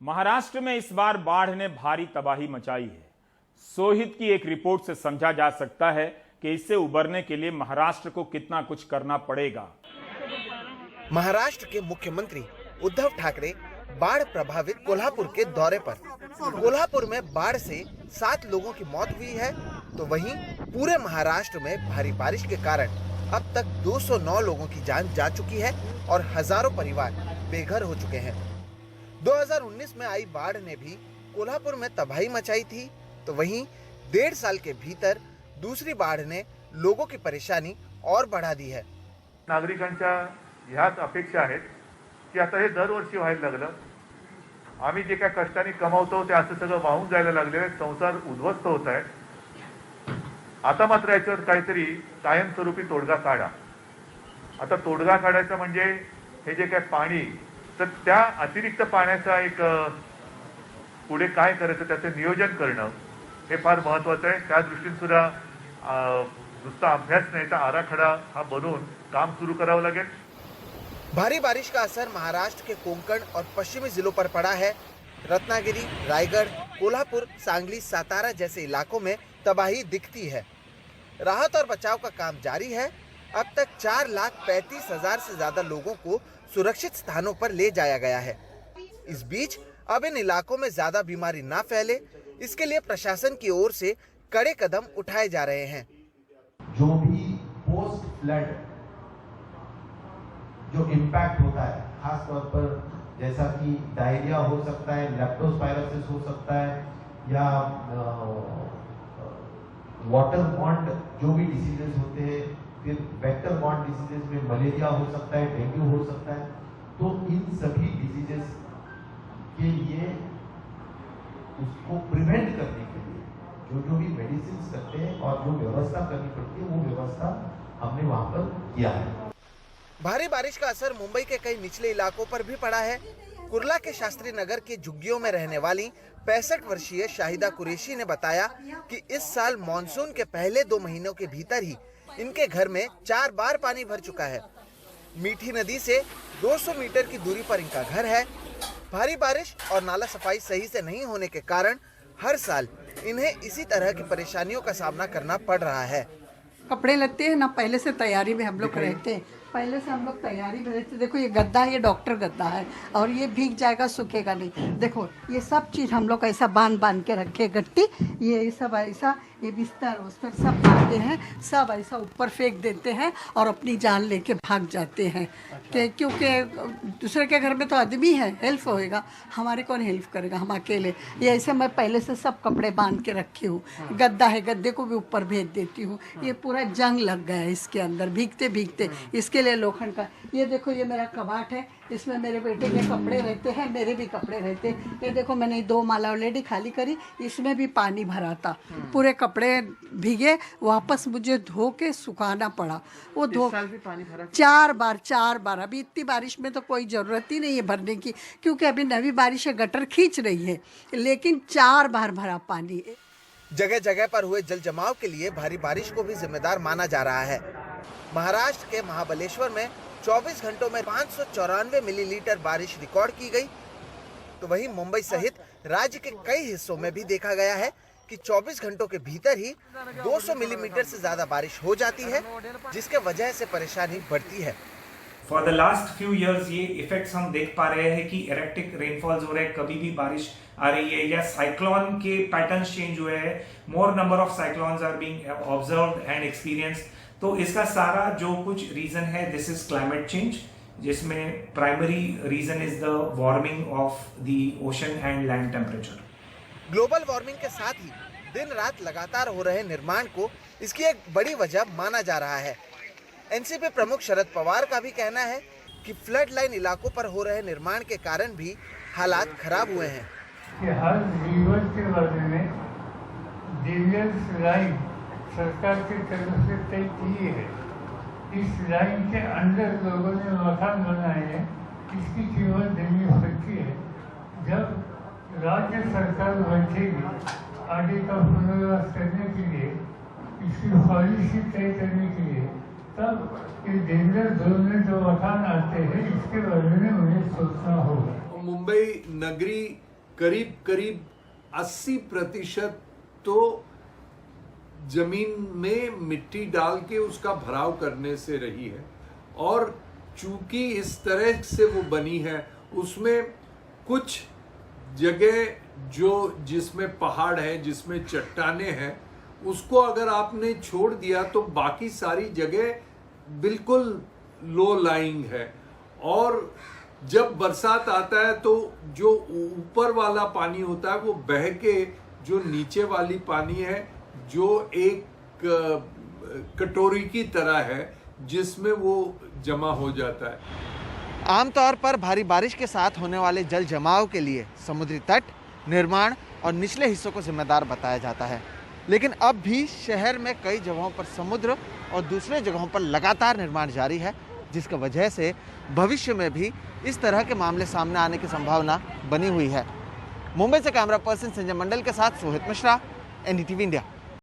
महाराष्ट्र में इस बार बाढ़ ने भारी तबाही मचाई है। सोहित की एक रिपोर्ट से समझा जा सकता है कि इससे उबरने के लिए महाराष्ट्र को कितना कुछ करना पड़ेगा। महाराष्ट्र के मुख्यमंत्री उद्धव ठाकरे बाढ़ प्रभावित कोल्हापुर के दौरे पर। कोल्हापुर में बाढ़ से 7 लोगों की मौत हुई है, तो वहीं पूरे महाराष्ट्र में भारी बारिश के कारण अब तक 209 लोगों की जान जा चुकी है और हजारों परिवार बेघर हो चुके हैं। 2019 में आई बाढ़ ने भी कोल्हापुर में तबाही मचाई थी, तो वहीं 1.5 साल के भीतर दूसरी बाढ़ ने लोगों की परेशानी और बढ़ा दी है। नागरिकांच्या ह्याच अपेक्षा आहेत की आता हे दरवर्षी व्हायला लागलं। आम्ही जे काय कष्टाने कमावतो ते असं सगळं वाहून जायला लागले, संसार उद्ध्वस्त होत आहे। आता मात्र याच्यावर काहीतरी कायमस्वरूपी तोडगा काढा। आता तोडगा काढायचा म्हणजे हे जे काय पाणी, तर त्या अतिरिक्त पाण्याचा एक पुढे काय करायचं त्याचं नियोजन करणं हे फार महत्त्वाचं आहे। त्या दृष्टीने सुद्धा नुसता अभ्यास नाही तर आराखडा हा बनवून काम सुरू करावं लागेल। भारी बारिश का असर महाराष्ट्र के कोंकण और पश्चिमी जिलों पर पड़ा है। रत्नागिरी, रायगढ़, कोल्हापुर, सांगली, सातारा जैसे इलाकों में तबाही दिखती है। राहत और बचाव का काम जारी है। अब तक 4,35,000 से ज्यादा लोगों को सुरक्षित स्थानों पर ले जाया गया है। इस बीच अब इन इलाकों में ज्यादा बीमारी ना फैले, इसके लिए प्रशासन की ओर से कड़े कदम उठाए जा रहे हैं। जो भी पोस्ट फ्लड जो इम्पैक्ट होता है, खास तौर पर जैसा कि डायरिया हो सकता है, लेप्टोस्पायरोसिस हो सकता है, या वाटर बॉर्न जो भी डिसीजेस होते हैं, फिर वेक्टर बॉर्न डिसीजेस में मलेरिया हो सकता है, डेंगू हो सकता है, तो इन सभी डिसीजेस के लिए उसको प्रिवेंट करने के लिए जो भी मेडिसिन करते हैं और जो व्यवस्था करनी पड़ती है, वो व्यवस्था हमने वहां पर किया है। भारी बारिश का असर मुंबई के कई निचले इलाकों पर भी पड़ा है। कुर्ला के शास्त्री नगर की झुग्गियों में रहने वाली 65 वर्षीय शाहिदा कुरैशी ने बताया कि इस साल मॉनसून के पहले 2 महीनों के भीतर ही इनके घर में 4 बार पानी भर चुका है। मीठी नदी से 200 मीटर की दूरी पर इनका घर है। भारी बारिश और नाला सफाई सही से नहीं होने के कारण हर साल इन्हें इसी तरह की परेशानियों का सामना करना पड़ रहा है। कपड़े लगते हैं ना, पहले से तैयारी में हम लोग रहते हैं, पहले से हम लोग तैयारी में रहते। देखो ये गद्दा है, ये डॉक्टर गद्दा है और ये भीग जाएगा, सूखेगा नहीं। देखो ये सब चीज़ हम लोग ऐसा बांध के रखे, गट्टी ये सब ऐसा, ये बिस्तर उस्तर सब बांधते हैं, सब ऐसा ऊपर फेंक देते हैं और अपनी जान लेके भाग जाते हैं। क्योंकि दूसरे के घर में तो आदमी है, हेल्प होएगा, हमारे कौन हेल्प करेगा, हम अकेले। ये ऐसे मैं पहले से सब कपड़े बांध के रखी हूँ। गद्दा है, गद्दे को भी ऊपर भेज देती हूँ। ये पूरा जंग लग गया है इसके अंदर, भीगते भीगते। इसके लिए लोखंड का, ये देखो ये मेरा कबाट है, इसमें मेरे बेटे के कपड़े रहते हैं, मेरे भी कपड़े रहते हैं। ये देखो मैंने 2 माला ऑलरेडी खाली करी, इसमें भी पानी भरा था, पूरे कपड़े भीगे, वापस मुझे धो के सुखाना पड़ा। वो धो 4 बार। अभी इतनी बारिश में तो कोई ज़रूरत ही नहीं है भरने की, क्योंकि अभी नवी बारिश है, गटर खींच रही है, लेकिन 4 बार भरा पानी। जगह जगह पर हुए जल जमाव के लिए भारी बारिश को भी जिम्मेदार माना जा रहा है। महाराष्ट्र के महाबलेश्वर में 24 घंटों में 594 मिलीलीटर बारिश रिकॉर्ड की गई, तो वहीं मुंबई सहित राज्य के कई हिस्सों में भी देखा गया है कि 24 घंटों के भीतर ही 200 मिलीमीटर से ज्यादा बारिश हो जाती है, जिसके वजह से परेशानी बढ़ती है। For the last few years ये इफेक्ट्स हम देख पा रहे हैं कि इरेक्टिक रेनफॉल्स हो रहे हैं, कभी भी बारिश आ रही है, या साइक्लोन के पैटर्न्स चेंज हुए हैं, more number of cyclones are being observed and experienced. तो इसका सारा जो कुछ रीजन है, दिस इज क्लाइमेट चेंज, जिसमें primary reason is the warming of the ocean and land temperature. Global warming के साथ ही दिन रात लगातार हो रहे निर्माण को इसकी एक बड़ी वजह माना जा रहा है। एनसीपी प्रमुख शरद पवार का भी कहना है कि फ्लड लाइन इलाकों पर हो रहे निर्माण के कारण भी हालात खराब हुए हैं। कि हर रिवर के बारे में डेवियस लाइन सरकार की तरफ से तय की है। इस लाइन के अंदर लोगों ने मकान बनाए हैं, इसकी कीमत देनी पड़ती है। जब राज्य सरकार बैठेगी आगे का पुनर्वास करने के लिए, इसकी पॉलिसी तय करने के लिए, तब ये डेंजर जोन में जो मकान आते हैं इसके बारे में उन्हें सोचना होगा। मुंबई नगरी करीब करीब 80% तो जमीन में मिट्टी डाल के उसका भराव करने से रही है। और चूंकि इस तरह से वो बनी है, उसमें कुछ जगह जिसमें पहाड़ है, जिसमें चट्टाने हैं, उसको अगर आपने छोड़ दिया तो बाकी सारी जगह बिल्कुल लो लाइंग है। और जब बरसात आता है तो जो ऊपर वाला पानी होता है वो बह के जो नीचे वाली पानी है, जो एक कटोरी की तरह है, जिसमें वो जमा हो जाता है। आमतौर पर भारी बारिश के साथ होने वाले जल जमाव के लिए समुद्री तट, निर्माण और निचले हिस्सों को जिम्मेदार बताया जाता है। लेकिन अब भी शहर में कई जगहों पर समुद्र और दूसरे जगहों पर लगातार निर्माण जारी है, जिसकी वजह से भविष्य में भी इस तरह के मामले सामने आने की संभावना बनी हुई है। मुंबई से कैमरा पर्सन संजय मंडल के साथ सोहित मिश्रा, NDTV इंडिया।